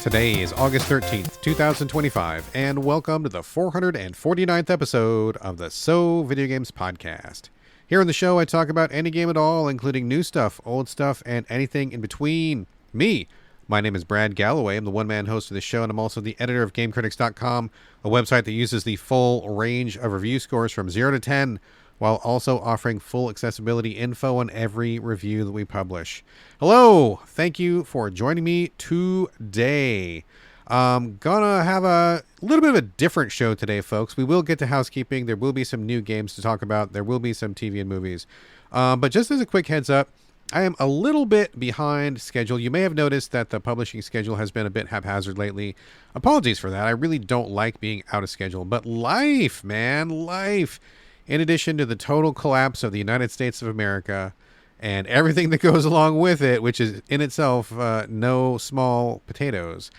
Today is August 13th, 2025, and welcome to the 449th episode of the So Video Games podcast. Here on the show, I talk about any game at all, including new stuff, old stuff, and anything in between. My name is Brad Galloway. I'm the one-man host of the show, and I'm also the editor of GameCritics.com, a website that uses the full range of review scores from 0 to 10, while also offering full accessibility info on every review that we publish. Hello! Thank you for joining me today. Gonna have a little bit of a different show today, folks. We will get to housekeeping. There will be some new games to talk about. There will be some TV and movies. But just as a quick heads up, I am a little bit behind schedule. You may have noticed that the publishing schedule has been a bit haphazard lately. Apologies for that. I really don't like being out of schedule. But life, man, life. In addition to the total collapse of the United States of America and everything that goes along with it, which is in itself no small potatoes.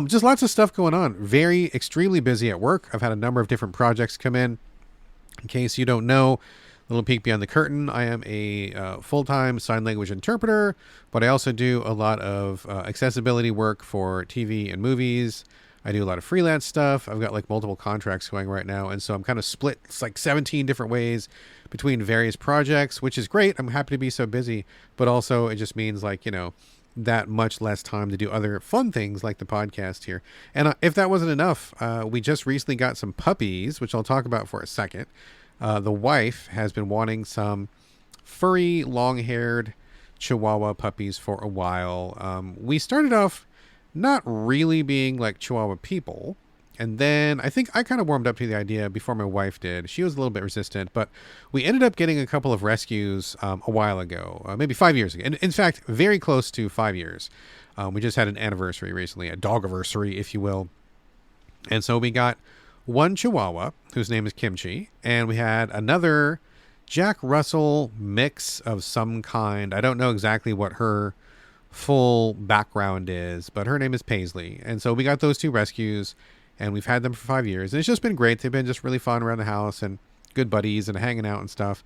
Just lots of stuff going on. Very extremely busy at work. I've had a number of different projects come in. In case you don't know, a little peek behind the curtain, I am a full-time sign language interpreter, but I also do a lot of accessibility work for TV and movies. I do a lot of freelance stuff. I've got like multiple contracts going right now. And so I'm kind of split. It's like 17 different ways between various projects, which is great. I'm happy to be so busy, but also it just means like, that much less time to do other fun things like the podcast here. And if that wasn't enough, we just recently got some puppies, which I'll talk about for a second. The wife has been wanting some furry, long-haired Chihuahua puppies for a while. We started off not really being like Chihuahua people. And then I think I kind of warmed up to the idea before my wife did. She was a little bit resistant, but we ended up getting a couple of rescues a while ago, maybe 5 years ago. And in fact, very close to 5 years. We just had an anniversary recently, a dog-anniversary, if you will. And so we got one Chihuahua, whose name is Kimchi, and we had another Jack Russell mix of some kind. I don't know exactly what her full background is, but her name is Paisley. And so we got those two rescues, and we've had them for 5 years. And it's just been great. They've been just really fun around the house and good buddies and hanging out and stuff.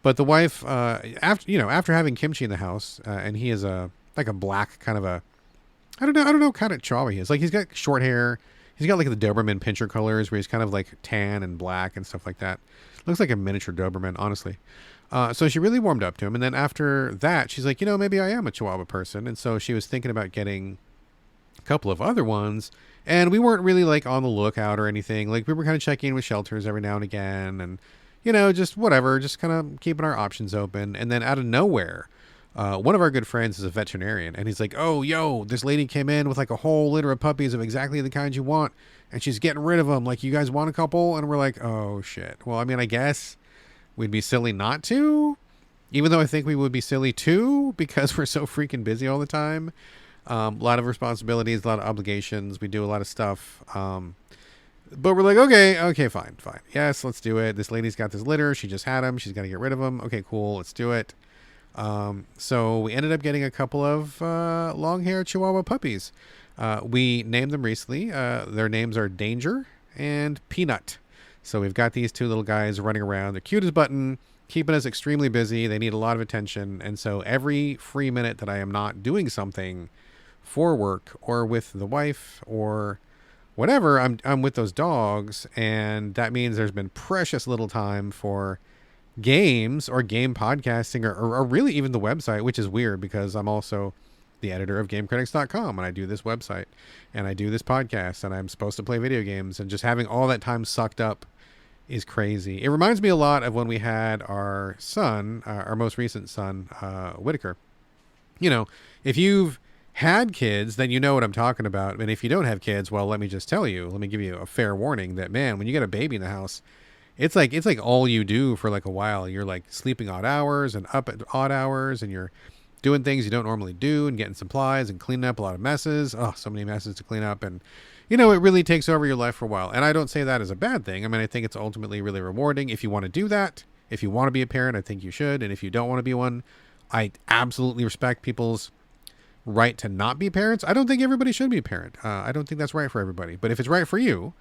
But the wife, after having Kimchi in the house, and he is like a black kind of I don't know kind of Chihuahua he is. Like he's got short hair. He's got like the Doberman pinscher colors where he's kind of like tan and black and stuff like that. Looks like a miniature Doberman, honestly. So she really warmed up to him. And then after that, she's like, maybe I am a Chihuahua person. And so she was thinking about getting a couple of other ones. And we weren't really like on the lookout or anything. Like we were kind of checking in with shelters every now and again. And, just whatever, just kind of keeping our options open. And then out of nowhere, one of our good friends is a veterinarian. And he's like, oh, yo, this lady came in with like a whole litter of puppies of exactly the kind you want. And she's getting rid of them. Like, you guys want a couple? And we're like, oh, shit. Well, I mean, I guess we'd be silly not to, even though I think we would be silly too, because we're so freaking busy all the time. A lot of responsibilities, a lot of obligations. We do a lot of stuff. But we're like, okay, fine. Yes, let's do it. This lady's got this litter. She just had them. She's got to get rid of them. Okay, cool. Let's do it. So we ended up getting a couple of long-haired Chihuahua puppies. We named them recently. Their names are Danger and Peanut. So we've got these two little guys running around. They're cute as button, keeping us extremely busy. They need a lot of attention. And so every free minute that I am not doing something for work or with the wife or whatever, I'm with those dogs. And that means there's been precious little time for games or game podcasting or really even the website, which is weird because I'm also the editor of GameCritics.com, and I do this website and I do this podcast, and I'm supposed to play video games, and just having all that time sucked up is crazy. It reminds me a lot of when we had our son, our most recent son, Whitaker. If you've had kids, then you know what I'm talking about. And if you don't have kids, well, let me give you a fair warning that, man, when you get a baby in the house, it's like all you do for like a while. You're like sleeping odd hours and up at odd hours, and you're doing things you don't normally do and getting supplies and cleaning up a lot of messes. Oh, so many messes to clean up. And, it really takes over your life for a while. And I don't say that as a bad thing. I mean, I think it's ultimately really rewarding if you want to do that. If you want to be a parent, I think you should. And if you don't want to be one, I absolutely respect people's right to not be parents. I don't think everybody should be a parent. I don't think that's right for everybody. But if it's right for you,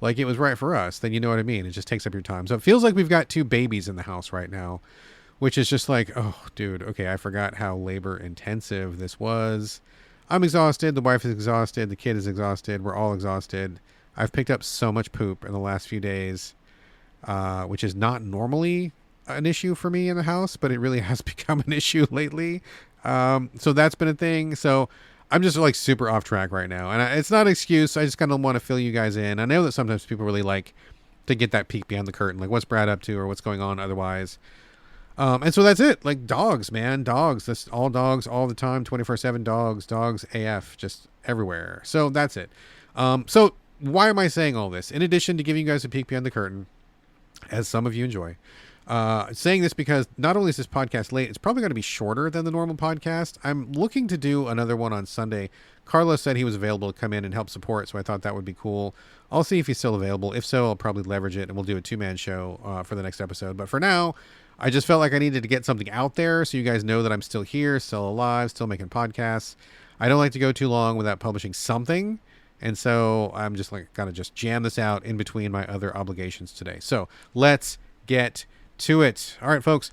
like it was right for us, then you know what I mean. It just takes up your time. So it feels like we've got two babies in the house right now, which is just like, oh, dude, okay, I forgot how labor intensive this was. I'm exhausted. The wife is exhausted. The kid is exhausted. We're all exhausted. I've picked up so much poop in the last few days, which is not normally an issue for me in the house, but it really has become an issue lately. So that's been a thing. So I'm just like super off track right now. And it's not an excuse. I just kind of want to fill you guys in. I know that sometimes people really like to get that peek behind the curtain, like what's Brad up to or what's going on otherwise. And so that's it. Like dogs, man, dogs. That's all dogs all the time, 24/7 dogs AF, just everywhere. So that's it. So why am I saying all this? In addition to giving you guys a peek behind the curtain, as some of you enjoy, saying this because not only is this podcast late, it's probably going to be shorter than the normal podcast. I'm looking to do another one on Sunday. Carlos said he was available to come in and help support, so I thought that would be cool. I'll see if he's still available. If so, I'll probably leverage it and we'll do a 2-man show for the next episode. But for now, I just felt like I needed to get something out there so you guys know that I'm still here, still alive, still making podcasts. I don't like to go too long without publishing something. And so I'm just like gotta just jam this out in between my other obligations today. So let's get to it. All right, folks.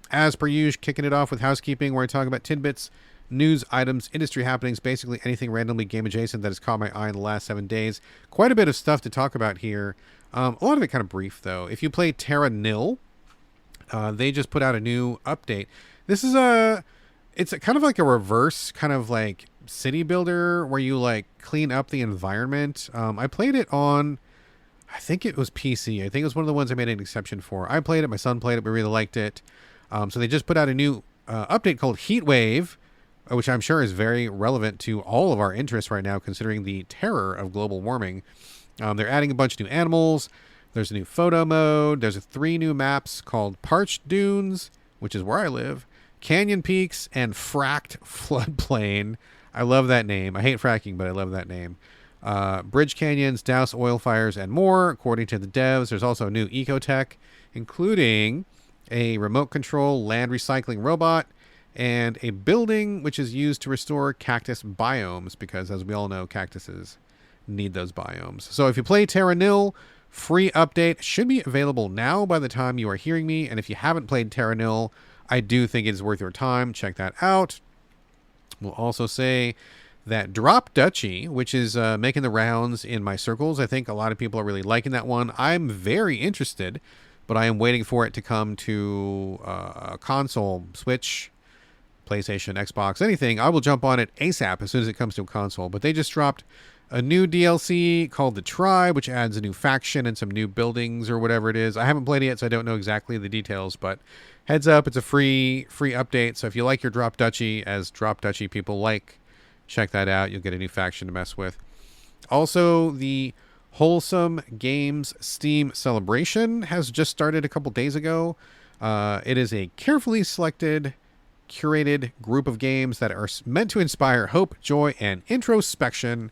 As per usual, kicking it off with housekeeping, where I talk about tidbits, news items, industry happenings, basically anything randomly game adjacent that has caught my eye in the last 7 days. Quite a bit of stuff to talk about here. A lot of it kind of brief, though. If you play Terra Nil, they just put out a new update. This is it's kind of like a reverse kind of like city builder where you like clean up the environment. I played it on, I think it was PC. I think it was one of the ones I made an exception for. I played it. My son played it. We really liked it. So they just put out a new update called Heat Wave, which I'm sure is very relevant to all of our interests right now, considering the terror of global warming. They're adding a bunch of new animals. There's a new photo mode. There's 3 new maps called Parched Dunes, which is where I live, Canyon Peaks, and Fracked Floodplain. I love that name. I hate fracking, but I love that name. Bridge canyons, douse oil fires, and more, according to the devs. There's also new ecotech, including a remote control land recycling robot and a building which is used to restore cactus biomes, because as we all know, cactuses need those biomes. So if you play Terra Nil, free update should be available now by the time you are hearing me. And if you haven't played Terra Nil, I do think it is worth your time. Check that out. We'll also say that Drop Duchy, which is making the rounds in my circles. I think a lot of people are really liking that one. I'm very interested, but I am waiting for it to come to a console, Switch, PlayStation, Xbox, anything. I will jump on it ASAP as soon as it comes to a console. But they just dropped a new DLC called The Tribe, which adds a new faction and some new buildings or whatever it is. I haven't played it yet, so I don't know exactly the details, but heads up, it's a free update. So if you like your Drop Duchy, as Drop Duchy people like, check that out. You'll get a new faction to mess with. Also, the Wholesome Games Steam Celebration has just started a couple days ago. It is a carefully selected, curated group of games that are meant to inspire hope, joy, and introspection,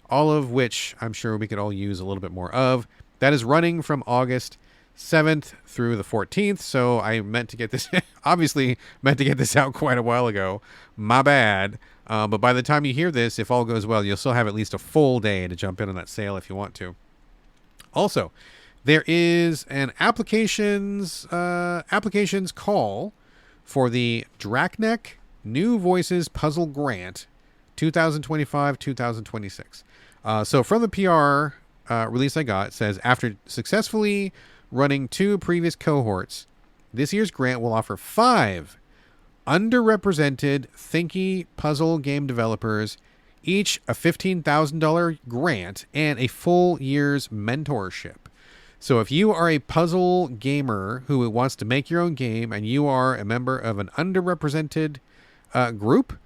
all of which I'm sure we could all use a little bit more of. That is running from August 7th through the 14th. So I meant to get this, obviously meant to get this out quite a while ago. My bad. But by the time you hear this, if all goes well, you'll still have at least a full day to jump in on that sale if you want to. Also, there is an applications call for the Drachnek New Voices Puzzle Grant 2025-2026. So from the PR release I got, it says, after successfully running 2 previous cohorts, this year's grant will offer 5 underrepresented thinky puzzle game developers each a $15,000 grant and a full year's mentorship. So if you are a puzzle gamer who wants to make your own game and you are a member of an underrepresented group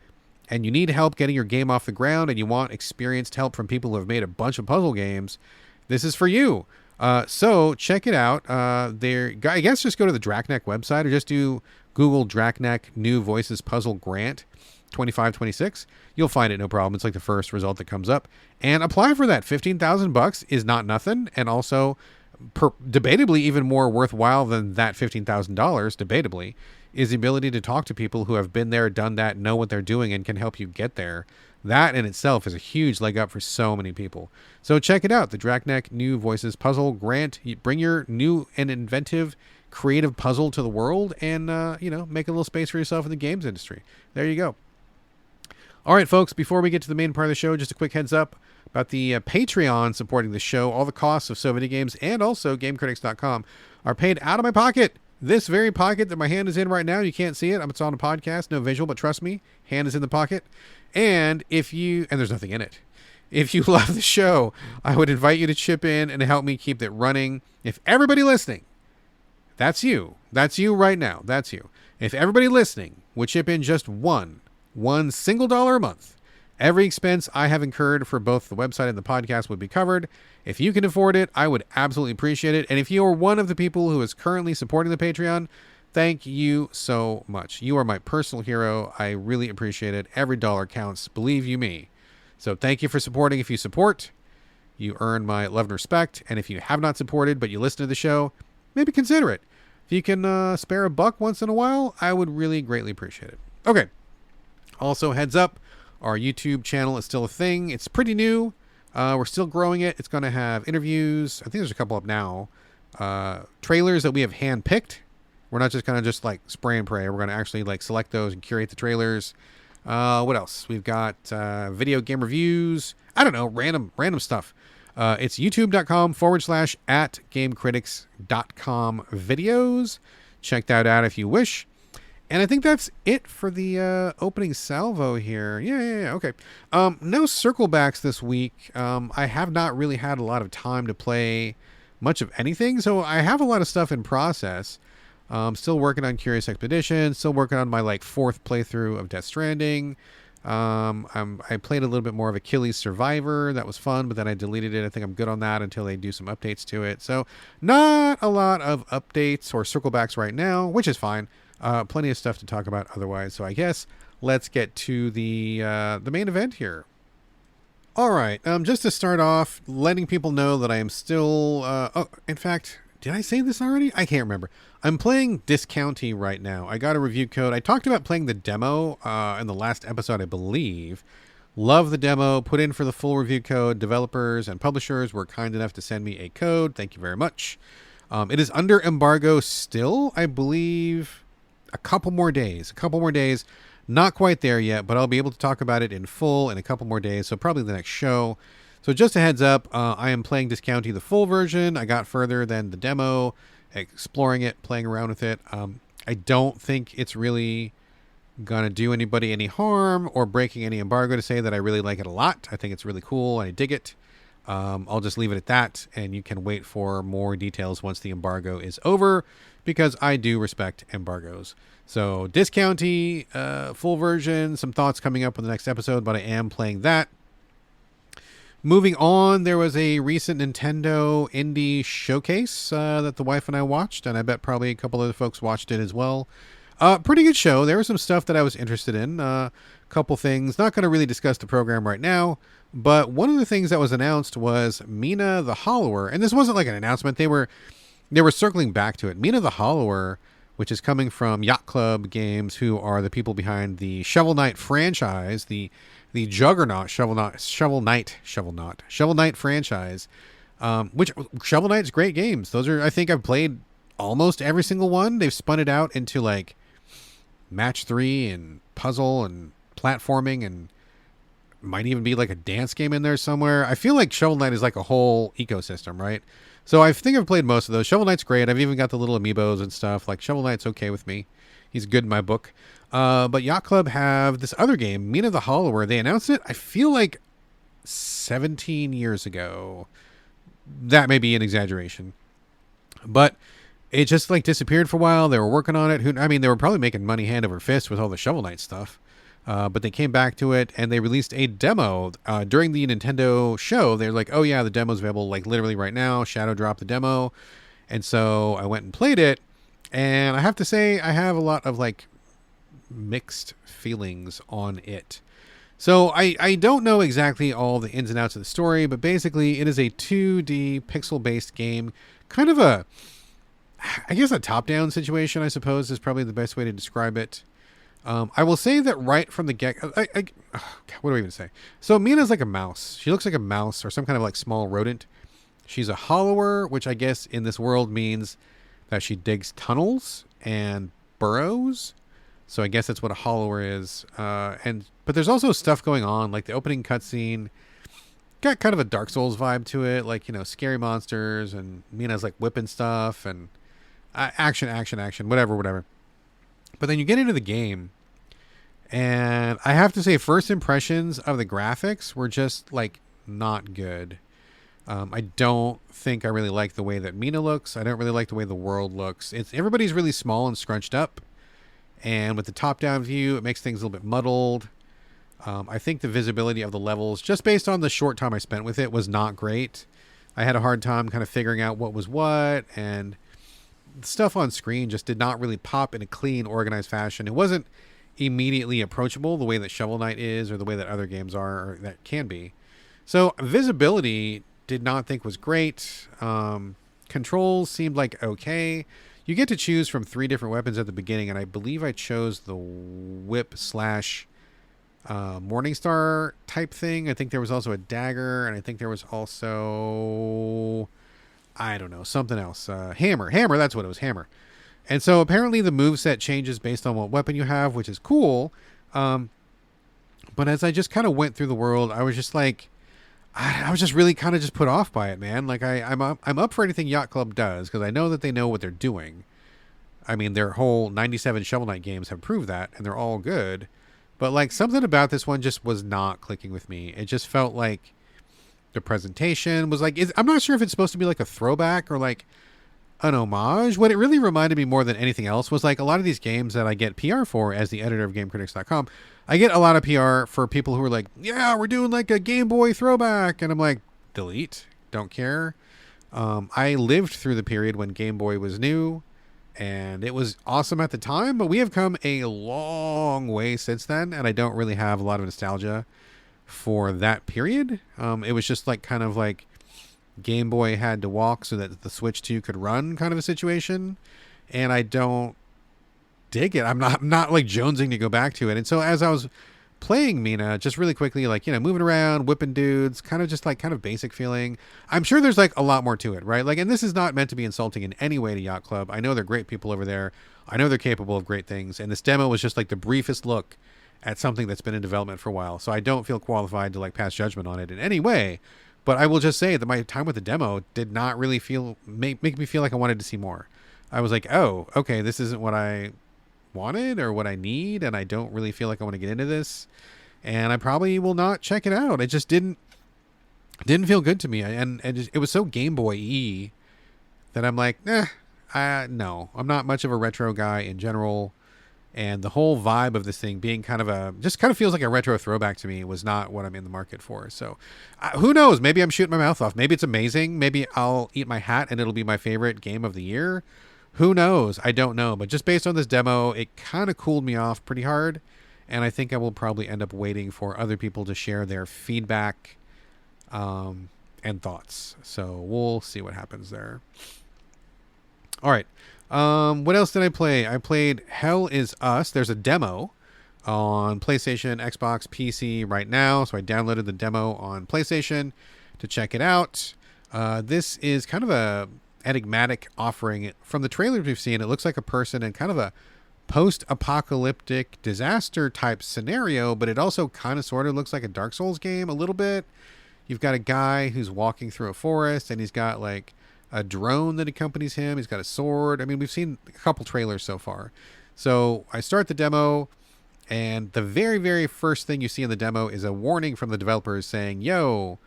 and you need help getting your game off the ground and you want experienced help from people who have made a bunch of puzzle games, this is for you. So check it out. I guess just go to the Drachnek website or just do Google Drachnek New Voices Puzzle Grant 2526. You'll find it, no problem. It's like the first result that comes up. And apply for that. $15,000 is not nothing. And also, debatably even more worthwhile than that $15,000, debatably, is the ability to talk to people who have been there, done that, know what they're doing, and can help you get there. That in itself is a huge leg up for so many people. So check it out. The Drachnek New Voices Puzzle Grant. Bring your new and inventive creative puzzle to the world and, make a little space for yourself in the games industry. There you go. All right, folks, before we get to the main part of the show, just a quick heads up about the Patreon supporting the show. All the costs of So Video Games and also GameCritics.com are paid out of my pocket. This very pocket that my hand is in right now. You can't see it. It's on a podcast, no visual, but trust me, hand is in the pocket. And and there's nothing in it. If you love the show, I would invite you to chip in and help me keep it running. If everybody listening, that's you right now, that's you. If everybody listening would chip in just one single dollar a month, every expense I have incurred for both the website and the podcast would be covered. If you can afford it, I would absolutely appreciate it. And if you are one of the people who is currently supporting the Patreon, thank you so much. You are my personal hero. I really appreciate it. Every dollar counts, believe you me. So thank you for supporting. If you support, you earn my love and respect. And if you have not supported, but you listen to the show, maybe consider it. If you can spare a buck once in a while, I would really greatly appreciate it. Okay. Also, heads up, our YouTube channel is still a thing. It's pretty new. We're still growing it. It's going to have interviews. I think there's a couple up now. Trailers that we have handpicked. We're not just going to spray and pray. We're going to actually select those and curate the trailers. What else? We've got video game reviews. I don't know, random stuff. It's youtube.com/@gamecritics.com videos. Check that out if you wish. And I think that's it for the opening salvo here. Yeah. Okay. No circle backs this week. I have not really had a lot of time to play much of anything, so I have a lot of stuff in process. Still working on Curious Expedition. Still working on my fourth playthrough of Death Stranding. I played a little bit more of Achilles Survivor. That was fun, but then I deleted it. I think I'm good on that until they do some updates to it. So not a lot of updates or circle backs right now, which is fine. Plenty of stuff to talk about otherwise. So I guess let's get to the main event here. All right. Just to start off, letting people know that I am still. In fact, did I say this already? I can't remember. I'm playing Discounty right now. I got a review code. I talked about playing the demo in the last episode, I believe. Love the demo. Put in for the full review code. Developers and publishers were kind enough to send me a code. Thank you very much. It is under embargo still, I believe. A couple more days. Not quite there yet, but I'll be able to talk about it in full in a couple more days. So probably the next show. So just a heads up, I am playing Discounty the full version. I got further than the demo, exploring it, playing around with it. I don't think it's really gonna do anybody any harm or breaking any embargo to say that I really like it a lot. I think it's really cool and I dig it. I'll just leave it at that, and you can wait for more details once the embargo is over, because I do respect embargoes. So Discounty, full version, some thoughts coming up in the next episode, but I am playing that. Moving on, there was a recent Nintendo indie showcase that the wife and I watched, and I bet probably a couple other folks watched it as well. Pretty good show. There was some stuff that I was interested in. Couple things. Not going to really discuss the program right now, but one of the things that was announced was Mina the Hollower, and this wasn't like an announcement. They were circling back to it. Mina the Hollower, which is coming from Yacht Club Games, who are the people behind the Shovel Knight franchise, the juggernaut Shovel Knight franchise, which Shovel Knight's great games. Those are, I think I've played almost every single one. They've spun it out into match 3 and puzzle and platforming, and might even be a dance game in there somewhere. I feel like Shovel Knight is a whole ecosystem, right? So I think I've played most of those. Shovel Knight's great. I've even got the little amiibos and stuff. Shovel Knight's okay with me. He's good in my book. But Yacht Club have this other game, Mina the Hollower. They announced it, I feel 17 years ago. That may be an exaggeration. But it just disappeared for a while. They were working on it. They were probably making money hand over fist with all the Shovel Knight stuff. But they came back to it, and they released a demo during the Nintendo show. They're like, oh yeah, the demo's available literally right now. Shadow dropped the demo. And so I went and played it, and I have to say I have a lot of mixed feelings on it. So I don't know exactly all the ins and outs of the story, but basically it is a 2D pixel-based game. Kind of a top-down situation, I suppose, is probably the best way to describe it. I will say that right from the get, what do I even say? So Mina's like a mouse. She looks like a mouse or some kind of small rodent. She's a hollower, which I guess in this world means that she digs tunnels and burrows. So I guess that's what a hollower is. But there's also stuff going on, like the opening cutscene got kind of a Dark Souls vibe to it, like, scary monsters, and Mina's like whipping stuff, and action, whatever. But then you get into the game, and I have to say, first impressions of the graphics were just like not good. I don't think I really like the way that Mina looks. I don't really like the way the world looks. Everybody's really small and scrunched up, and with the top-down view, it makes things a little bit muddled. I think the visibility of the levels, just based on the short time I spent with it, was not great. I had a hard time kind of figuring out what was what, and the stuff on screen just did not really pop in a clean, organized fashion. It wasn't immediately approachable the way that Shovel Knight is, or the way that other games are, or that can be. So visibility did not think was great. Controls seemed like okay. You get to choose from 3 different weapons at the beginning, and I believe I chose the whip slash Morningstar type thing. I think there was also a dagger, and I think there was also, I don't know, something else. Hammer, that's what it was, hammer. And so apparently the moveset changes based on what weapon you have, which is cool. But as I just kind of went through the world, I was just like, I was just really kind of just put off by it, man. Like I'm up for anything Yacht Club does, because I know that they know what they're doing. I mean, their whole 97 Shovel Knight games have proved that, and they're all good. But like something about this one just was not clicking with me. It just felt like the presentation was like, I'm not sure if it's supposed to be like a throwback or like an homage. What it really reminded me more than anything else was like a lot of these games that I get PR for as the editor of GameCritics.com. I get a lot of PR for people who are like, yeah, we're doing like a Game Boy throwback. And I'm like, delete, don't care. I lived through the period when Game Boy was new, and it was awesome at the time, but we have come a long way since then, and I don't really have a lot of nostalgia for that period. It was just like kind of like Game Boy had to walk so that the Switch 2 could run kind of a situation, and I don't dig it. I'm not like jonesing to go back to it. And so as I was playing Mina, just really quickly, like, moving around, whipping dudes, kind of basic feeling. I'm sure there's like a lot more to it, right? Like, and this is not meant to be insulting in any way to Yacht Club. I know they're great people over there. I know they're capable of great things. And this demo was just like the briefest look at something that's been in development for a while. So I don't feel qualified to like pass judgment on it in any way. But I will just say that my time with the demo did not really make me feel like I wanted to see more. I was like, oh, okay, this isn't what I wanted or what I need, and I don't really feel like I want to get into this, and I probably will not check it out. It just didn't feel good to me, and it was so Game Boy-y that I'm like, no, I'm not much of a retro guy in general, and the whole vibe of this thing being kind of feels like a retro throwback to me was not what I'm in the market for. So who knows, maybe I'm shooting my mouth off. Maybe it's amazing. Maybe I'll eat my hat and it'll be my favorite game of the year. Who knows? I don't know. But just based on this demo, it kind of cooled me off pretty hard. And I think I will probably end up waiting for other people to share their feedback and thoughts. So we'll see what happens there. All right. What else did I play? I played Hell Is Us. There's a demo on PlayStation, Xbox, PC right now. So I downloaded the demo on PlayStation to check it out. This is kind of a enigmatic offering. From the trailers we've seen, it looks like a person in kind of a post-apocalyptic disaster type scenario, but it also kind of sort of looks like a Dark Souls game a little bit. You've got a guy who's walking through a forest, and he's got like a drone that accompanies him. He's got a sword. I mean, we've seen a couple trailers so far. So I start the demo, and the very, very first thing you see in the demo is a warning from the developers saying, yo,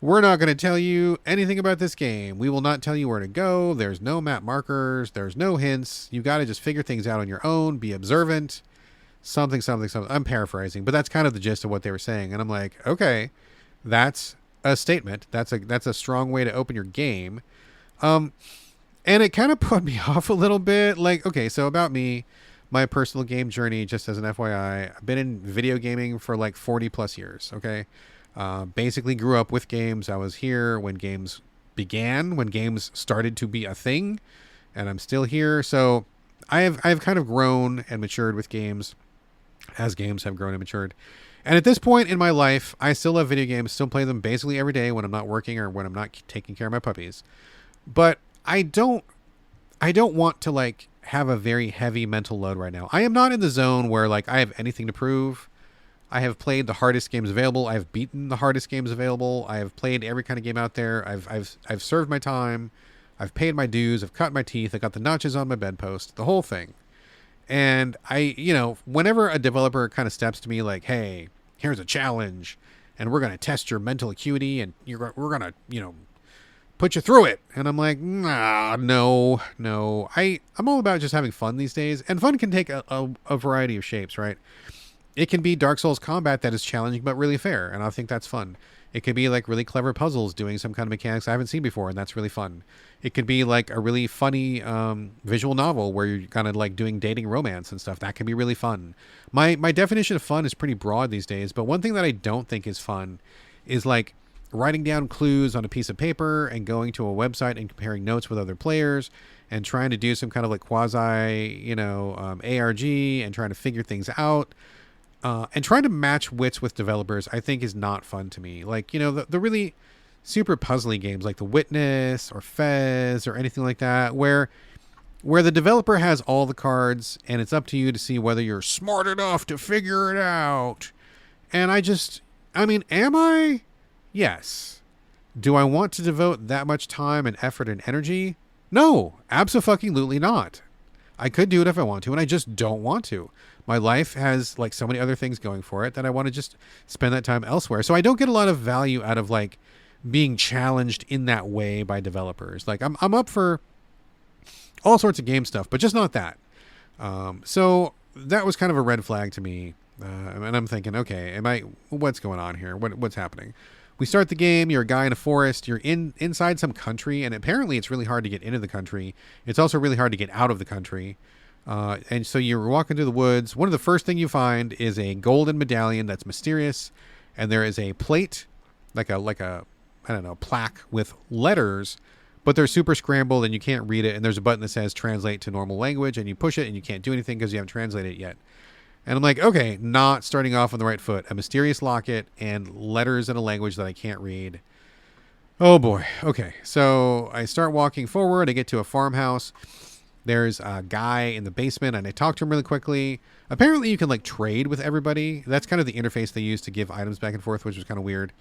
we're not going to tell you anything about this game. We will not tell you where to go. There's no map markers. There's no hints. You got to just figure things out on your own. Be observant. Something. I'm paraphrasing, but that's kind of the gist of what they were saying. And I'm like, okay, that's a statement. That's a strong way to open your game. And it kind of put me off a little bit. Like, okay, so about me, my personal game journey, just as an FYI, I've been in video gaming for like 40 plus years. Okay. Basically grew up with games. I was here when games began, when games started to be a thing, and I'm still here. So I've kind of grown and matured with games as games have grown and matured. And at this point in my life, I still love video games, still play them basically every day when I'm not working or when I'm not taking care of my puppies. But I don't I don't want to like have a very heavy mental load right now. I am not in the zone where like I have anything to prove. I have played the hardest games available. I have beaten the hardest games available. I have played every kind of game out there. I've served my time. I've paid my dues. I've cut my teeth. I got the notches on my bedpost. The whole thing. And whenever a developer kind of steps to me like, "Hey, here's a challenge, and we're gonna test your mental acuity, and we're gonna put you through it," and I'm like, nah, no. I'm all about just having fun these days, and fun can take a variety of shapes, right? It can be Dark Souls combat that is challenging but really fair, and I think that's fun. It could be like really clever puzzles doing some kind of mechanics I haven't seen before, and that's really fun. It could be like a really funny visual novel where you're kind of like doing dating romance and stuff. That can be really fun. My definition of fun is pretty broad these days, but one thing that I don't think is fun is like writing down clues on a piece of paper and going to a website and comparing notes with other players and trying to do some kind of like quasi, ARG and trying to figure things out. And trying to match wits with developers, I think, is not fun to me. Like, the really super puzzly games like The Witness or Fez or anything like that, where the developer has all the cards and it's up to you to see whether you're smart enough to figure it out. And am I? Yes. Do I want to devote that much time and effort and energy? No, abso-fucking-lutely not. I could do it if I want to, and I just don't want to. My life has like so many other things going for it that I want to just spend that time elsewhere. So I don't get a lot of value out of like being challenged in that way by developers. Like I'm up for all sorts of game stuff, but just not that. So that was kind of a red flag to me. And I'm thinking, okay, what's going on here? What's happening? We start the game, you're a guy in a forest, you're inside some country, and apparently it's really hard to get into the country. It's also really hard to get out of the country. And so you're walking through the woods. One of the first thing you find is a golden medallion that's mysterious, and there is a plate, like a plaque with letters, but they're super scrambled and you can't read it, and there's a button that says translate to normal language, and you push it and you can't do anything because you haven't translated it yet. And I'm like, okay, not starting off on the right foot. A mysterious locket and letters in a language that I can't read. Oh boy. Okay, so I start walking forward. I get to a farmhouse. There's a guy in the basement, and I talk to him really quickly. Apparently, you can like trade with everybody. That's kind of the interface they use to give items back and forth, which was kind of weird.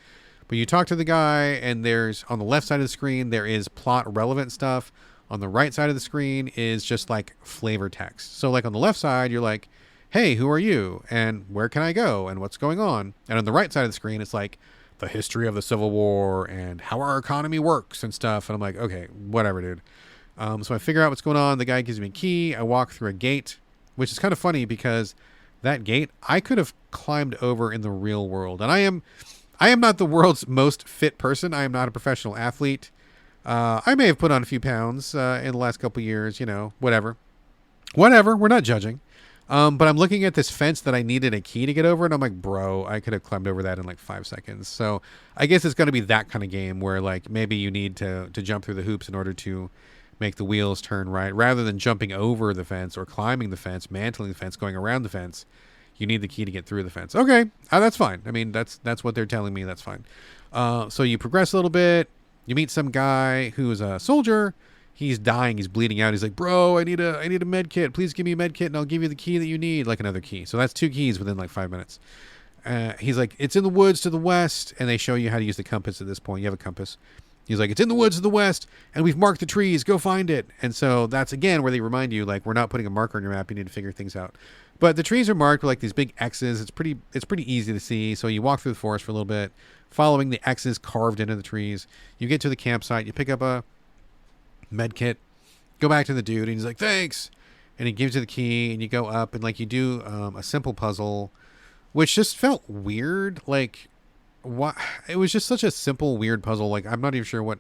But you talk to the guy, and there's on the left side of the screen, there is plot relevant stuff. On the right side of the screen is just like flavor text. So like on the left side, you're like, hey, who are you? And where can I go? And what's going on? And on the right side of the screen, it's like the history of the Civil War and how our economy works and stuff. And I'm like, okay, whatever, dude. So I figure out what's going on. The guy gives me a key. I walk through a gate, which is kind of funny because that gate I could have climbed over in the real world. And I am not the world's most fit person. I am not a professional athlete. I may have put on a few pounds in the last couple of years, whatever. We're not judging. But I'm looking at this fence that I needed a key to get over, and I'm like, bro, I could have climbed over that in like 5 seconds. So I guess it's going to be that kind of game where like maybe you need to jump through the hoops in order to make the wheels turn right, rather than jumping over the fence or climbing the fence, mantling the fence, going around the fence. You need the key to get through the fence. Okay, that's fine. I mean, that's what they're telling me. That's fine. So you progress a little bit. You meet some guy who is a soldier. He's dying. He's bleeding out. He's like, bro, I need a med kit. Please give me a med kit and I'll give you the key that you need. Like another key. So that's 2 keys within like 5 minutes. He's like, it's in the woods to the west. And they show you how to use the compass at this point. You have a compass. He's like, it's in the woods to the west and we've marked the trees. Go find it. And so that's again where they remind you, like, we're not putting a marker on your map. You need to figure things out. But the trees are marked with like these big X's. It's pretty easy to see. So you walk through the forest for a little bit, following the X's carved into the trees. You get to the campsite. You pick up a med kit, go back to the dude, and he's like, thanks. And he gives you the key, and you go up, and like you do a simple puzzle, which just felt weird. Like, what? It was just such a simple, weird puzzle. Like, I'm not even sure what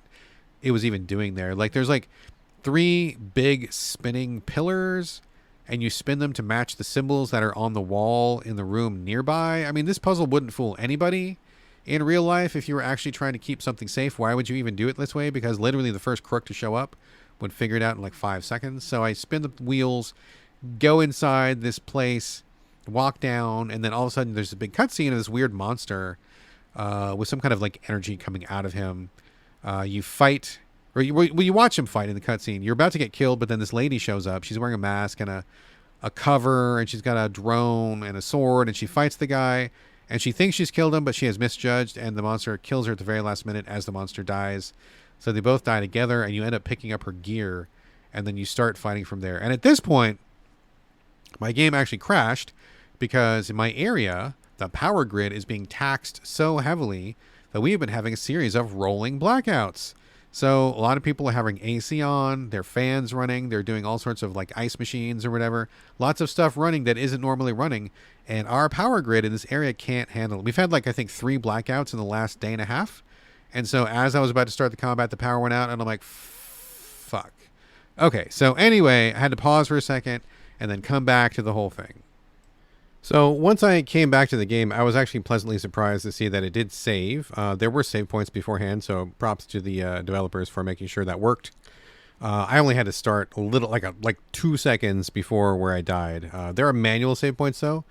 it was even doing there. Like, there's like 3 big spinning pillars, and you spin them to match the symbols that are on the wall in the room nearby. I mean, this puzzle wouldn't fool anybody in real life. If you were actually trying to keep something safe, why would you even do it this way? Because literally the first crook to show up would figure it out in like 5 seconds. So I spin the wheels, go inside this place, walk down, and then all of a sudden there's a big cutscene of this weird monster with some kind of like energy coming out of him. You fight or you watch him fight in the cutscene. You're about to get killed, but then this lady shows up. She's wearing a mask and a cover, and she's got a drone and a sword, and she fights the guy, and she thinks she's killed him, but she has misjudged, and the monster kills her at the very last minute as the monster dies. So they both die together, and you end up picking up her gear, and then you start fighting from there. And at this point, my game actually crashed because in my area, the power grid is being taxed so heavily that we've been having a series of rolling blackouts. So a lot of people are having AC on, their fans running, they're doing all sorts of like ice machines or whatever. Lots of stuff running that isn't normally running, and our power grid in this area can't handle it. We've had like, I think 3 blackouts in the last day and a half. And so as I was about to start the combat, the power went out, and I'm like, fuck. Okay, so anyway, I had to pause for a second and then come back to the whole thing. So once I came back to the game, I was actually pleasantly surprised to see that it did save. There were save points beforehand, so props to the developers for making sure that worked. I only had to start a little, like 2 seconds before where I died. There are manual save points though,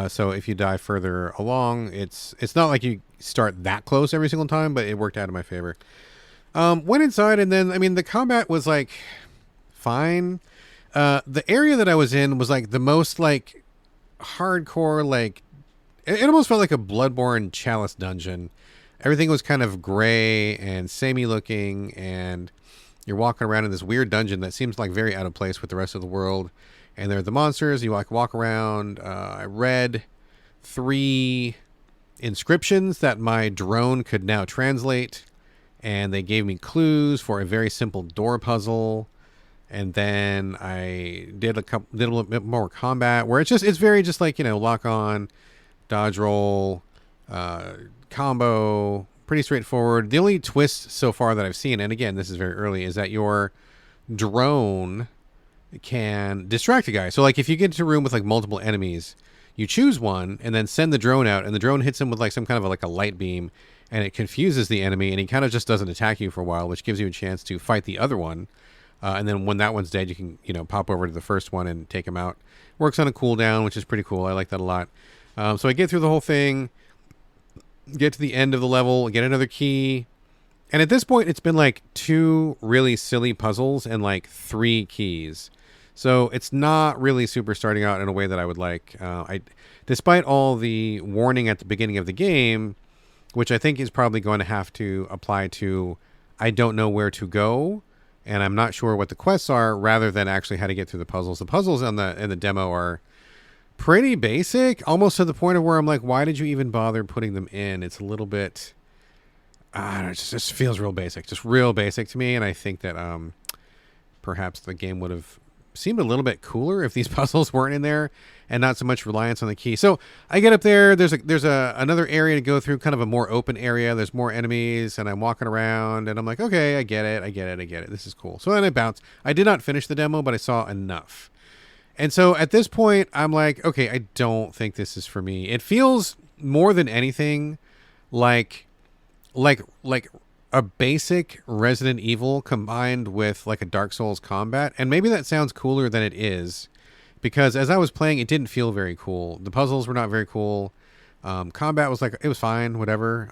so if you die further along, it's not like you start that close every single time, but it worked out in my favor. Went inside, and then, I mean, the combat was like fine. The area that I was in was like the most like hardcore, like it almost felt like a Bloodborne Chalice dungeon. Everything was kind of gray and samey looking, and you're walking around in this weird dungeon that seems like very out of place with the rest of the world. And there are the monsters. You like walk around. I read 3 inscriptions that my drone could now translate, and they gave me clues for a very simple door puzzle. And then I did a little bit more combat where it's very just like, you know, lock on, dodge roll, combo, pretty straightforward. The only twist so far that I've seen, and again, this is very early, is that your drone can distract a guy. So like if you get into a room with like multiple enemies, you choose one and then send the drone out, and the drone hits him with like some kind of like a light beam, and it confuses the enemy, and he kind of just doesn't attack you for a while, which gives you a chance to fight the other one. And then when that one's dead, you can, you know, pop over to the first one and take him out. Works on a cooldown, which is pretty cool. I like that a lot. So I get through the whole thing, get to the end of the level, get another key. And at this point, it's been like 2 really silly puzzles and like 3 keys. So it's not really super starting out in a way that I would like. Despite all the warning at the beginning of the game, which I think is probably going to have to apply to I don't know where to go, and I'm not sure what the quests are, rather than actually how to get through the puzzles. The puzzles in the demo are pretty basic, almost to the point of where I'm like, why did you even bother putting them in? It's a little bit, it just feels real basic, just real basic to me. And I think that perhaps the game would have seemed a little bit cooler if these puzzles weren't in there and not so much reliance on the key. So I get up there, there's another area to go through, kind of a more open area. There's more enemies, and I'm walking around, and I'm like, okay, I get it. This is cool. So then I bounce. I did not finish the demo, but I saw enough. And so at this point, I'm like, okay, I don't think this is for me. It feels more than anything like a basic Resident Evil combined with like a Dark Souls combat. And maybe that sounds cooler than it is, because as I was playing, it didn't feel very cool. The puzzles were not very cool. Combat was like, it was fine, whatever.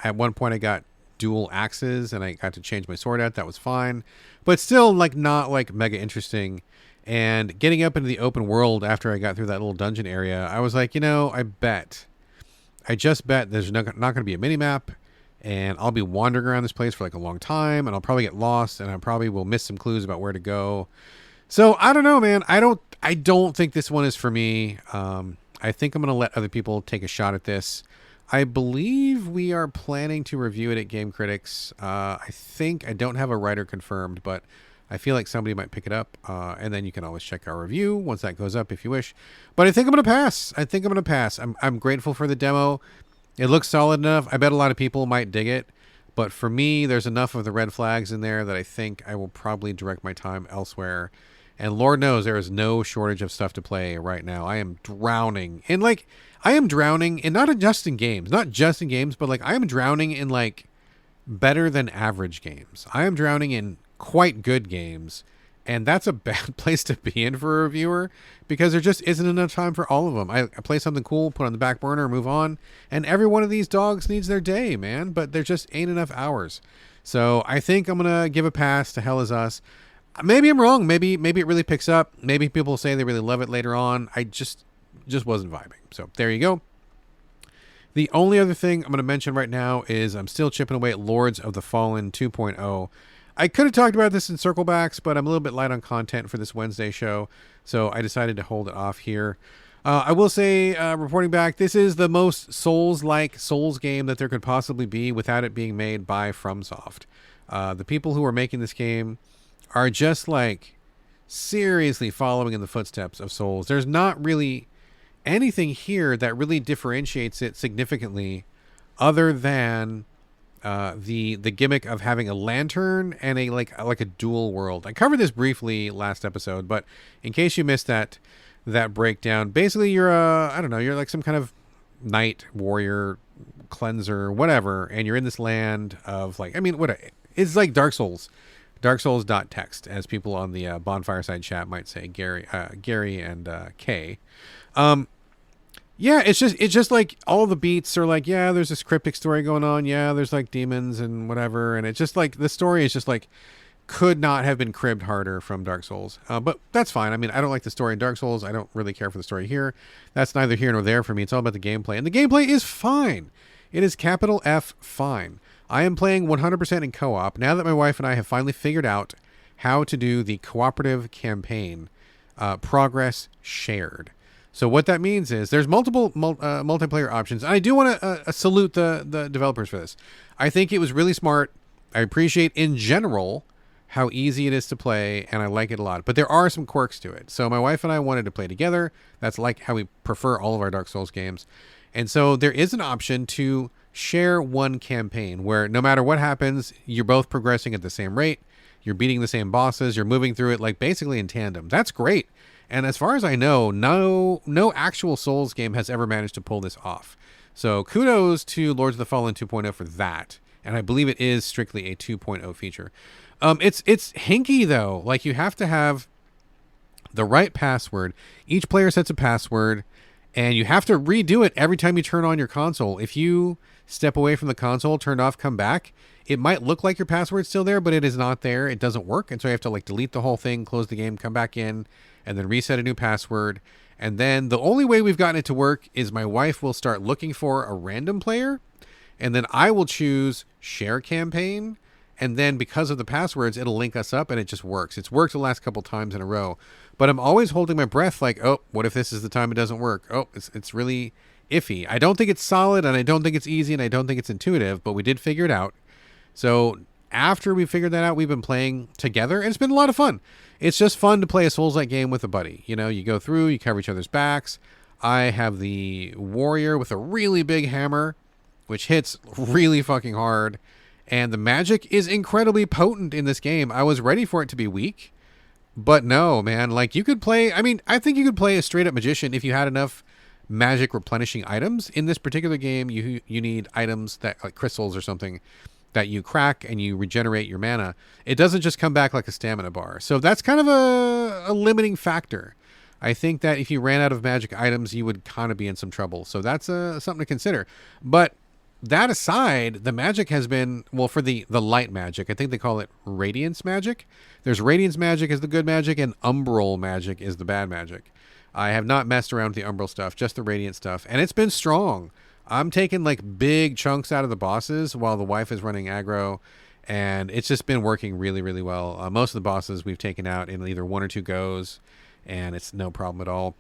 At one point I got dual axes and I got to change my sword out. That was fine, but still like not like mega interesting. And getting up into the open world after I got through that little dungeon area, I was like, you know, I just bet there's not going to be a mini map, and I'll be wandering around this place for like a long time, and I'll probably get lost, and I probably will miss some clues about where to go. So I don't know, man. I don't think this one is for me. I think I'm going to let other people take a shot at this. I believe we are planning to review it at Game Critics. I think I don't have a writer confirmed, but I feel like somebody might pick it up, and then you can always check our review once that goes up if you wish. But I think I'm going to pass. I'm grateful for the demo. It looks solid enough. I bet a lot of people might dig it. But for me, there's enough of the red flags in there that I think I will probably direct my time elsewhere. And Lord knows there is no shortage of stuff to play right now. I am drowning in not just in games, but like I am drowning in like better than average games. I am drowning in quite good games, and that's a bad place to be in for a reviewer, because there just isn't enough time for all of them. I play something cool, put on the back burner, move on, and every one of these dogs needs their day, man, but there just ain't enough hours. So I think I'm going to give a pass to Hell Is Us. Maybe I'm wrong. Maybe it really picks up. Maybe people say they really love it later on. I just wasn't vibing. So there you go. The only other thing I'm going to mention right now is I'm still chipping away at Lords of the Fallen 2.0. I could have talked about this in Circlebacks, but I'm a little bit light on content for this Wednesday show, so I decided to hold it off here. I will say, reporting back, this is the most Souls-like Souls game that there could possibly be without it being made by FromSoft. The people who are making this game are just like seriously following in the footsteps of Souls. There's not really anything here that really differentiates it significantly other than the gimmick of having a lantern and a like a dual world. I covered this briefly last episode, but in case you missed that breakdown, basically you're you're like some kind of knight, warrior, cleanser, whatever, and you're in this land of like, it's like Dark Souls. Dark Souls.text, as people on the Bonfire Side chat might say, Gary and Kay. Yeah, it's just like all the beats are like, yeah, there's this cryptic story going on. Yeah, there's like demons and whatever. And it's just like, the story is just like, could not have been cribbed harder from Dark Souls. But that's fine. I mean, I don't like the story in Dark Souls. I don't really care for the story here. That's neither here nor there for me. It's all about the gameplay. And the gameplay is fine. It is capital F fine. I am playing 100% in co-op now that my wife and I have finally figured out how to do the cooperative campaign, progress shared. So what that means is there's multiple multiplayer options. And I do want to salute the developers for this. I think it was really smart. I appreciate in general how easy it is to play, and I like it a lot. But there are some quirks to it. So my wife and I wanted to play together. That's like how we prefer all of our Dark Souls games. And so there is an option to share one campaign where no matter what happens, you're both progressing at the same rate. You're beating the same bosses. You're moving through it like basically in tandem. That's great. And as far as I know, no actual Souls game has ever managed to pull this off. So kudos to Lords of the Fallen 2.0 for that. And I believe it is strictly a 2.0 feature. It's hinky though. Like you have to have the right password. Each player sets a password, and you have to redo it every time you turn on your console. If you step away from the console, turn off, come back, it might look like your password's still there, but it is not there. It doesn't work. And so you have to like delete the whole thing, close the game, come back in, and then reset a new password. And then the only way we've gotten it to work is my wife will start looking for a random player, and then I will choose share campaign. And then because of the passwords, it'll link us up, and it just works. It's worked the last couple times in a row. But I'm always holding my breath like, oh, what if this is the time it doesn't work? Oh, it's really iffy. I don't think it's solid, and I don't think it's easy, and I don't think it's intuitive, but we did figure it out. So after we figured that out, we've been playing together, and it's been a lot of fun. It's just fun to play a Souls-like game with a buddy. You know, you go through, you cover each other's backs. I have the warrior with a really big hammer, which hits really fucking hard. And the magic is incredibly potent in this game. I was ready for it to be weak, but no, man. Like you could play, I think you could play a straight up magician if you had enough magic replenishing items. In this particular game, you need items that like crystals or something that you crack and you regenerate your mana. It doesn't just come back like a stamina bar. So that's kind of a limiting factor. I think that if you ran out of magic items, you would kind of be in some trouble. So that's something to consider. But that aside, the magic has been, well, for the light magic, I think they call it Radiance magic. There's Radiance magic is the good magic, and Umbral magic is the bad magic. I have not messed around with the Umbral stuff, just the Radiant stuff, and it's been strong. I'm taking like big chunks out of the bosses while the wife is running aggro, and it's just been working really, really well. Most of the bosses we've taken out in either one or two goes, and it's no problem at all.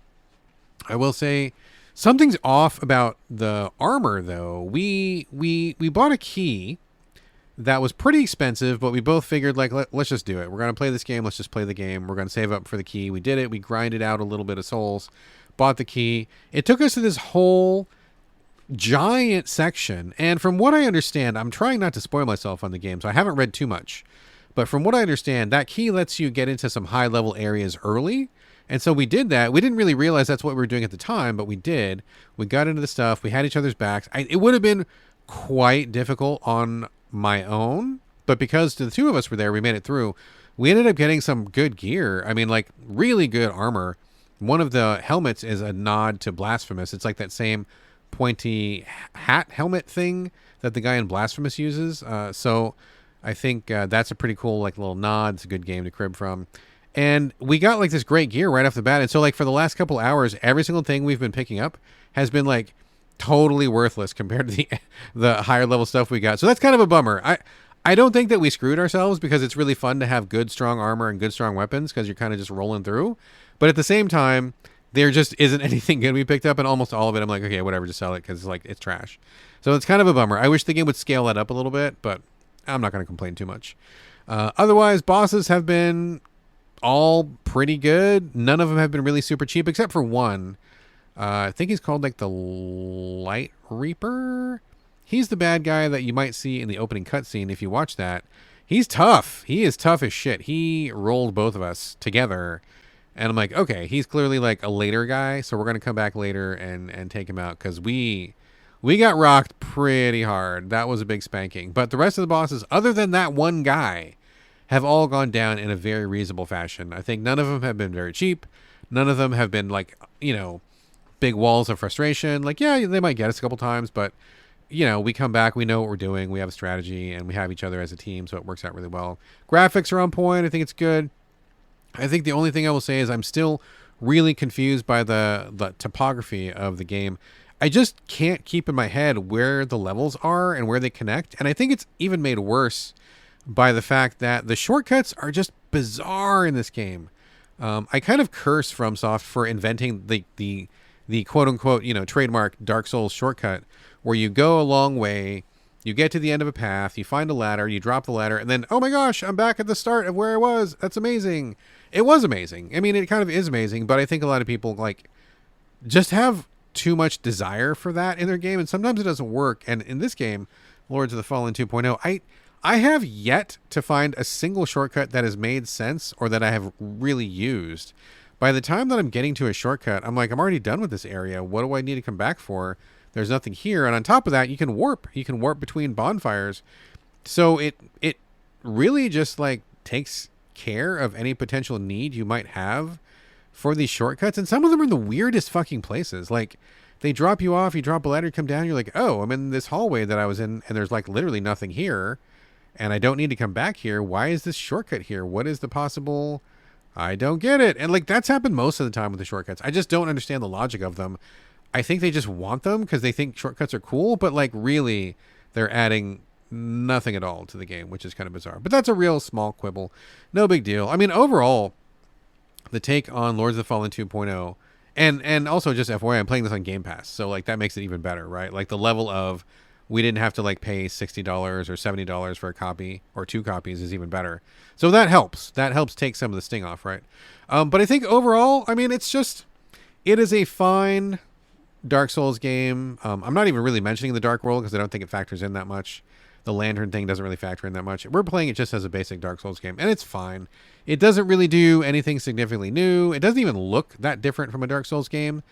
I will say, something's off about the armor, though. We bought a key that was pretty expensive, but we both figured, like, let's just do it. We're going to play this game. Let's just play the game. We're going to save up for the key. We did it. We grinded out a little bit of souls, bought the key. It took us to this whole giant section, and from what I understand, I'm trying not to spoil myself on the game, so I haven't read too much. But from what I understand, that key lets you get into some high-level areas early. And so we did that. We didn't really realize that's what we were doing at the time, but we did. We got into the stuff. We had each other's backs. It would have been quite difficult on my own, but because the two of us were there, we made it through. We ended up getting some good gear. Like really good armor. One of the helmets is a nod to Blasphemous. It's like that same pointy hat helmet thing that the guy in Blasphemous uses. So I think that's a pretty cool like little nod. It's a good game to crib from. And we got like this great gear right off the bat. And so like for the last couple hours, every single thing we've been picking up has been like totally worthless compared to the higher level stuff we got. So that's kind of a bummer. I don't think that we screwed ourselves because it's really fun to have good strong armor and good strong weapons because you're kind of just rolling through. But at the same time, there just isn't anything good we picked up, and almost all of it I'm like, okay, whatever, just sell it because like it's trash. So it's kind of a bummer. I wish the game would scale that up a little bit, but I'm not going to complain too much. Otherwise, bosses have been all pretty good. None of them have been really super cheap except for one. I think he's called like the Light Reaper. He's the bad guy that you might see in the opening cutscene if you watch that. He's tough. He is tough as shit. He rolled both of us together. And I'm like, okay, he's clearly like a later guy, so we're going to come back later and take him out because we got rocked pretty hard. That was a big spanking. But the rest of the bosses, other than that one guy, have all gone down in a very reasonable fashion. I think none of them have been very cheap. None of them have been like, big walls of frustration. Like, yeah, they might get us a couple times, but, we come back, we know what we're doing, we have a strategy, and we have each other as a team, so it works out really well. Graphics are on point. I think it's good. I think the only thing I will say is I'm still really confused by the topography of the game. I just can't keep in my head where the levels are and where they connect. And I think it's even made worse by the fact that the shortcuts are just bizarre in this game. I kind of curse FromSoft for inventing the quote unquote, trademark Dark Souls shortcut where you go a long way, you get to the end of a path, you find a ladder, you drop the ladder, and then, oh my gosh, I'm back at the start of where I was. That's amazing. It was amazing. I mean, it kind of is amazing, but I think a lot of people like just have too much desire for that in their game, and sometimes it doesn't work. And in this game, Lords of the Fallen 2.0, I have yet to find a single shortcut that has made sense or that I have really used. By the time that I'm getting to a shortcut, I'm like, I'm already done with this area. What do I need to come back for? There's nothing here. And on top of that, you can warp. You can warp between bonfires. So it really just like takes care of any potential need you might have for these shortcuts. And some of them are in the weirdest fucking places. Like they drop you off, you drop a ladder, you come down, you're like, oh, I'm in this hallway that I was in, and there's like literally nothing here. And I don't need to come back here. Why is this shortcut here? What is the possible? I don't get it. And like that's happened most of the time with the shortcuts. I just don't understand the logic of them. I think they just want them because they think shortcuts are cool, but like really they're adding nothing at all to the game, which is kind of bizarre. But that's a real small quibble. No big deal. I mean, overall, the take on Lords of the Fallen 2.0, and also just FYI, I'm playing this on Game Pass, so like that makes it even better, right? Like the level of we didn't have to like pay $60 or $70 for a copy or 2 copies is even better. So that helps. That helps take some of the sting off, right? But I think overall, I mean, it is a fine Dark Souls game. I'm not even really mentioning the Dark World because I don't think it factors in that much. The lantern thing doesn't really factor in that much. We're playing it just as a basic Dark Souls game, and it's fine. It doesn't really do anything significantly new. It doesn't even look that different from a Dark Souls game.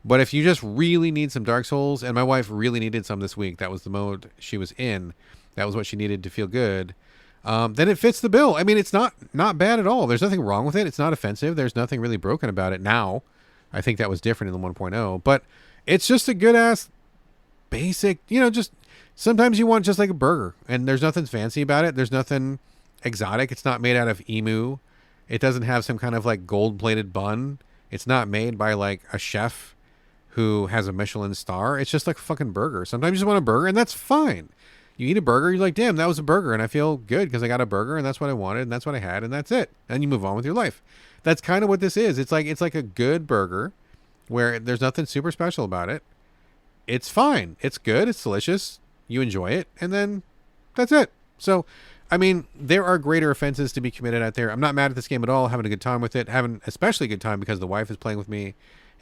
But if you just really need some Dark Souls, and my wife really needed some this week, that was the mode she was in. That was what she needed to feel good. Then it fits the bill. I mean, it's not bad at all. There's nothing wrong with it. It's not offensive. There's nothing really broken about it now. I think that was different in the 1.0. But it's just a good-ass basic, just sometimes you want just like a burger. And there's nothing fancy about it. There's nothing exotic. It's not made out of emu. It doesn't have some kind of like gold-plated bun. It's not made by like a chef who has a Michelin star. It's just like a fucking burger. Sometimes you just want a burger, and that's fine. You eat a burger, you're like, damn, that was a burger, and I feel good because I got a burger, and that's what I wanted, and that's what I had, and that's it. And you move on with your life. That's kind of what this is. It's like a good burger where there's nothing super special about it. It's fine. It's good. It's delicious. You enjoy it, and then that's it. So, I mean, there are greater offenses to be committed out there. I'm not mad at this game at all. Having a good time with it. Having especially a good time because the wife is playing with me.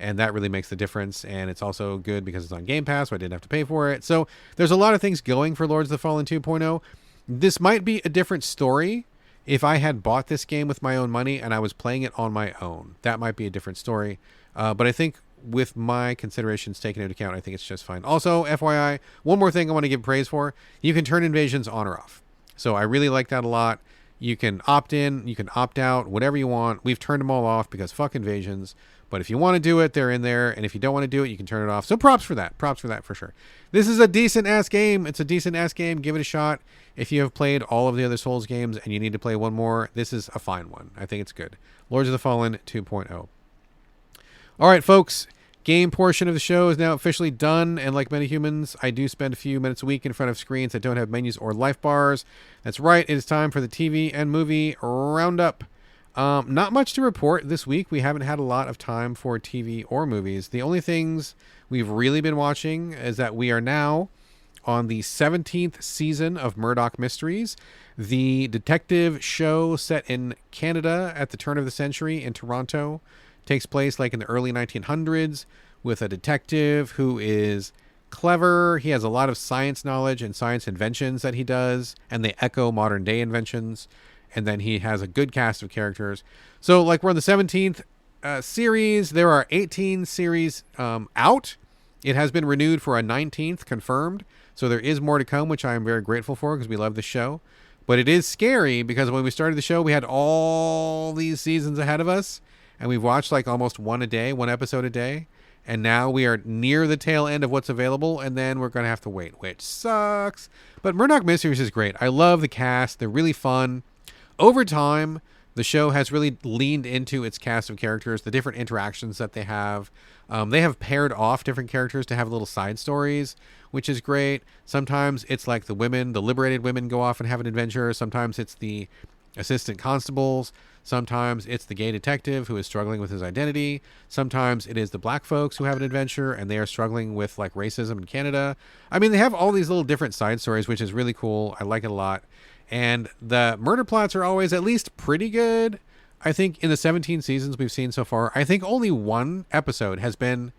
And that really makes the difference. And it's also good because it's on Game Pass, so I didn't have to pay for it. So there's a lot of things going for Lords of the Fallen 2.0. This might be a different story if I had bought this game with my own money and I was playing it on my own. That might be a different story. But I think with my considerations taken into account, I think it's just fine. Also, FYI, one more thing I want to give praise for. You can turn invasions on or off. So I really like that a lot. You can opt in, you can opt out, whatever you want. We've turned them all off because fuck invasions. But if you want to do it, they're in there. And if you don't want to do it, you can turn it off. So props for that. Props for that for sure. This is a decent-ass game. It's a decent-ass game. Give it a shot. If you have played all of the other Souls games and you need to play one more, this is a fine one. I think it's good. Lords of the Fallen 2.0. All right, folks. Game portion of the show is now officially done, and like many humans, I do spend a few minutes a week in front of screens that don't have menus or life bars. That's right, it is time for the TV and movie roundup. Not much to report this week. We haven't had a lot of time for TV or movies. The only things we've really been watching is that we are now on the 17th season of Murdoch Mysteries, the detective show set in Canada at the turn of the century in Toronto. Takes place like in the early 1900s with a detective who is clever. He has a lot of science knowledge and science inventions that he does, and they echo modern day inventions. And then he has a good cast of characters. So like we're on the 17th series. There are 18 series out. It has been renewed for a 19th confirmed. So there is more to come, which I am very grateful for because we love the show. But it is scary because when we started the show, we had all these seasons ahead of us. And we've watched like almost one episode a day. And now we are near the tail end of what's available. And then we're going to have to wait, which sucks. But Murdoch Mysteries is great. I love the cast. They're really fun. Over time, the show has really leaned into its cast of characters, the different interactions that they have. They have paired off different characters to have little side stories, which is great. Sometimes it's like the liberated women go off and have an adventure. Sometimes it's the assistant constables. Sometimes it's the gay detective who is struggling with his identity. Sometimes it is the black folks who have an adventure and they are struggling with like racism in Canada. I mean, they have all these little different side stories, which is really cool. I like it a lot. And the murder plots are always at least pretty good. I think in the 17 seasons we've seen so far, I think only one episode has been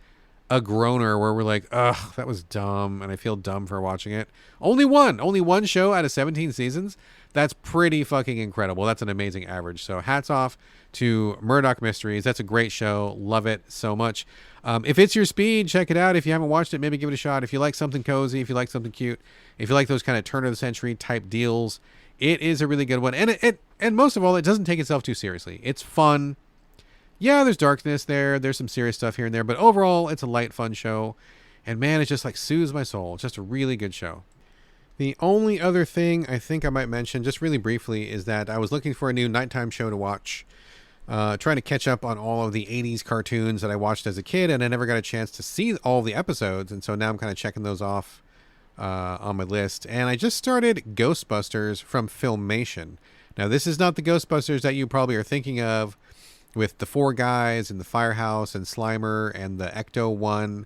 a groaner where we're like, ugh, that was dumb. And I feel dumb for watching it. Only one show out of 17 seasons. That's pretty fucking incredible. That's an amazing average. So hats off to Murdoch Mysteries. That's a great show. Love it so much. If it's your speed, check it out. If you haven't watched it, maybe give it a shot. If you like something cozy, if you like something cute, if you like those kind of turn of the century type deals, it is a really good one. And most of all, it doesn't take itself too seriously. It's fun. Yeah, there's darkness there. There's some serious stuff here and there. But overall, it's a light, fun show. And man, it just like soothes my soul. It's just a really good show. The only other thing I think I might mention, just really briefly, is that I was looking for a new nighttime show to watch. Trying to catch up on all of the 80s cartoons that I watched as a kid, and I never got a chance to see all the episodes. And so now I'm kind of checking those off on my list. And I just started Ghostbusters from Filmation. Now, this is not the Ghostbusters that you probably are thinking of with the four guys in the firehouse and Slimer and the Ecto-1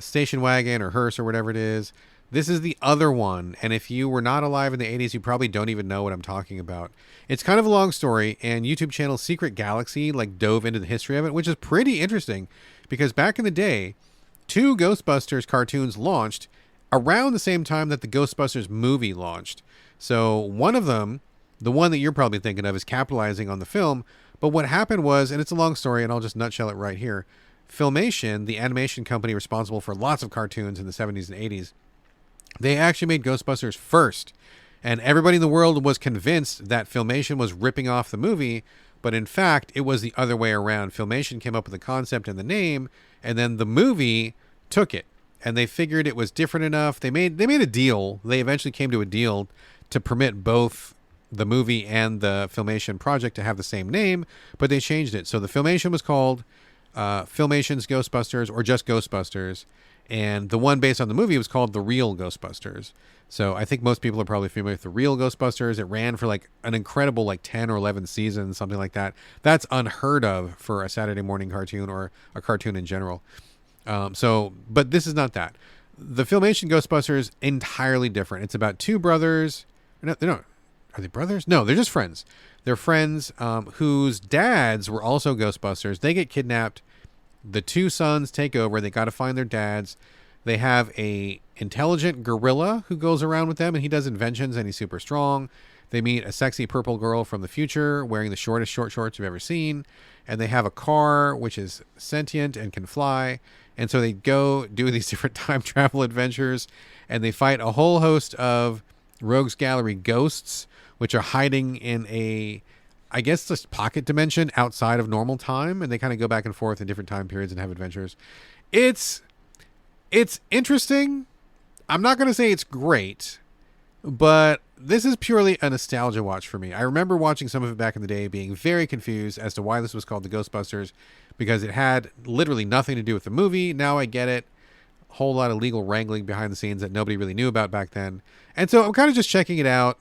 station wagon or hearse or whatever it is. This is the other one, and if you were not alive in the 80s, you probably don't even know what I'm talking about. It's kind of a long story, and YouTube channel Secret Galaxy like dove into the history of it, which is pretty interesting, because back in the day, 2 Ghostbusters cartoons launched around the same time that the Ghostbusters movie launched. So one of them, the one that you're probably thinking of, is capitalizing on the film, but what happened was, and it's a long story, and I'll just nutshell it right here, Filmation, the animation company responsible for lots of cartoons in the 70s and 80s, they actually made Ghostbusters first, and everybody in the world was convinced that Filmation was ripping off the movie, but in fact, it was the other way around. Filmation came up with the concept and the name, and then the movie took it, and they figured it was different enough. They made a deal. They eventually came to a deal to permit both the movie and the Filmation project to have the same name, but they changed it. So the Filmation was called Filmation's Ghostbusters, or just Ghostbusters. And the one based on the movie was called The Real Ghostbusters. So I think most people are probably familiar with The Real Ghostbusters. It ran for like an incredible like 10 or 11 seasons, something like that. That's unheard of for a Saturday morning cartoon or a cartoon in general. But this is not that. The Filmation Ghostbusters, entirely different. It's about 2 brothers. Are they brothers? No, they're just friends. They're friends whose dads were also Ghostbusters. They get kidnapped. The 2 sons take over. They got to find their dads. They have a intelligent gorilla who goes around with them, and he does inventions, and he's super strong. They meet a sexy purple girl from the future wearing the shortest short shorts you've ever seen. And they have a car which is sentient and can fly. And so they go do these different time travel adventures, and they fight a whole host of Rogues Gallery ghosts, which are hiding in I guess, this pocket dimension outside of normal time, and they kind of go back and forth in different time periods and have adventures. It's interesting. I'm not going to say it's great, but this is purely a nostalgia watch for me. I remember watching some of it back in the day, being very confused as to why this was called the Ghostbusters, because it had literally nothing to do with the movie. Now I get it. A whole lot of legal wrangling behind the scenes that nobody really knew about back then. And so I'm kind of just checking it out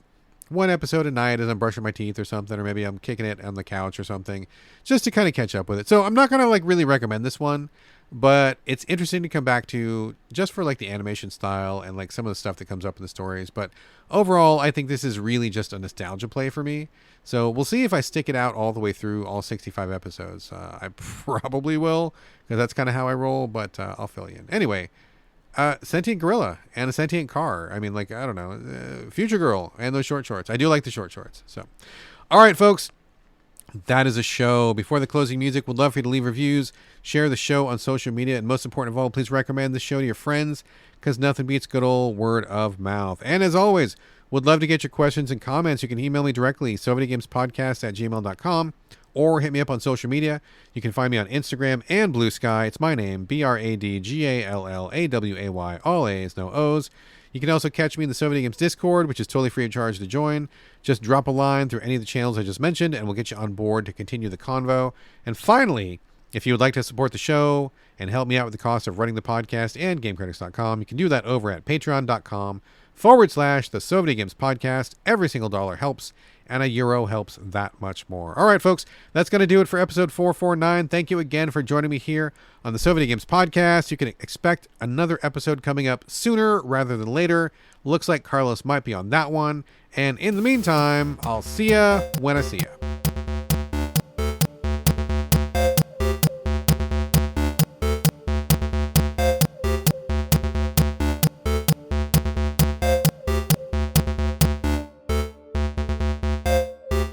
one episode a night as I'm brushing my teeth or something, or maybe I'm kicking it on the couch or something, just to kind of catch up with it. So I'm not going to like really recommend this one, but it's interesting to come back to just for like the animation style and like some of the stuff that comes up in the stories. But overall, I think this is really just a nostalgia play for me. So we'll see if I stick it out all the way through all 65 episodes. I probably will, because that's kind of how I roll, but I'll fill you in. Anyway, sentient gorilla and a sentient car. I mean, like, I don't know, Future Girl and those short shorts. I do like the short shorts. So, all right, folks. That is a show. Before the closing music, we'd love for you to leave reviews, share the show on social media, and most important of all, please recommend the show to your friends, because nothing beats good old word of mouth. And as always, would love to get your questions and comments. You can email me directly, sovideogamespodcast@gmail.com, or hit me up on social media. You can find me on Instagram and Blue Sky. It's my name, BradGallaway, all A's, no O's. You can also catch me in the Soviet Games Discord, which is totally free of charge to join. Just drop a line through any of the channels I just mentioned, and we'll get you on board to continue the convo. And finally, if you would like to support the show and help me out with the cost of running the podcast and GameCritics.com, you can do that over at patreon.com/the Soviet Games Podcast. Every single dollar helps, and a euro helps that much more. All right, folks, that's going to do it for episode 449. Thank you again for joining me here on the Soviet Games Podcast. You can expect another episode coming up sooner rather than later. Looks like Carlos might be on that one. And in the meantime, I'll see ya when I see ya.